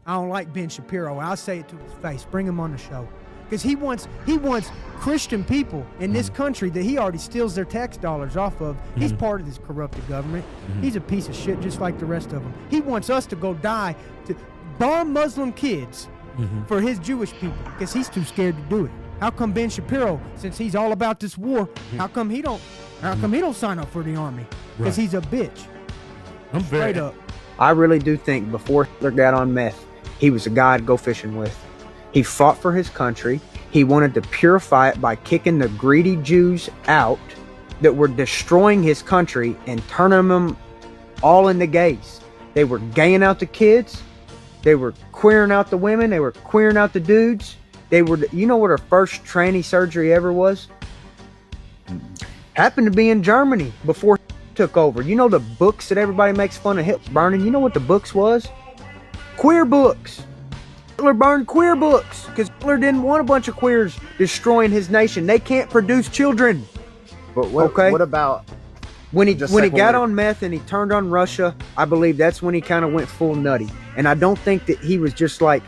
I don't like Ben Shapiro. I'll say it to his face. Bring him on the show. Because he wants Christian people in this country that he already steals their tax dollars off of. He's part of this corrupted government. He's a piece of shit just like the rest of them. He wants us to go die, to bomb Muslim kids for his Jewish people because he's too scared to do it. How come Ben Shapiro, since he's all about this war, how come he don't sign up for the army? Because he's a bitch. Straight up. I really do think before Hitler got on meth, he was a guy to go fishing with. He fought for his country. He wanted to purify it by kicking the greedy Jews out that were destroying his country and turning them all into gays. They were gaying out the kids. They were queering out the women. They were queering out the dudes. You know what her first tranny surgery ever was? Happened to be in Germany before he took over. You know the books that everybody makes fun of Hitler burning? You know what the books was? Queer books. Hitler burned queer books because Hitler didn't want a bunch of queers destroying his nation. They can't produce children. But what about when he got on meth and he turned on Russia? I believe that's when he kind of went full nutty. And I don't think that he was just like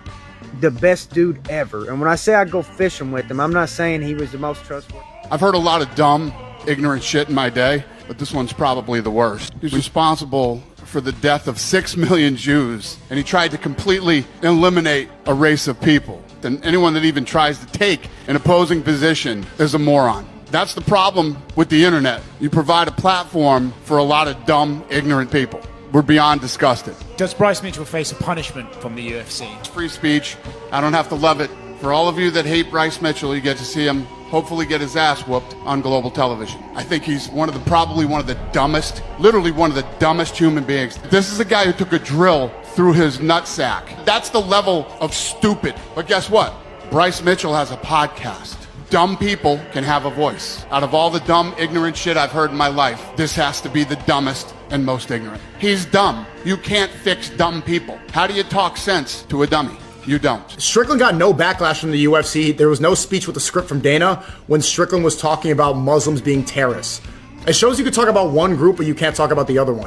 the best dude ever. And when I say I go fishing with him, I'm not saying he was the most trustworthy. I've heard a lot of dumb, ignorant shit in my day, but this one's probably the worst. He's responsible for the death of 6 million Jews, and he tried to completely eliminate a race of people. And anyone that even tries to take an opposing position is a moron. That's the problem with the internet. You provide a platform for a lot of dumb, ignorant people. We're beyond disgusted. Does Bryce Mitchell face a punishment from the UFC? It's free speech. I don't have to love it. For all of you that hate Bryce Mitchell, you get to see him hopefully get his ass whooped on global television. I think he's probably one of the dumbest, literally one of the dumbest human beings. This is a guy who took a drill through his nutsack. That's the level of stupid. But guess what? Bryce Mitchell has a podcast. Dumb people can have a voice. Out of all the dumb, ignorant shit I've heard in my life, this has to be the dumbest and most ignorant. He's dumb. You can't fix dumb people. How do you talk sense to a dummy? You don't. Strickland got no backlash from the UFC. There was no speech with the script from Dana when Strickland was talking about Muslims being terrorists. It shows you can talk about one group, but you can't talk about the other one.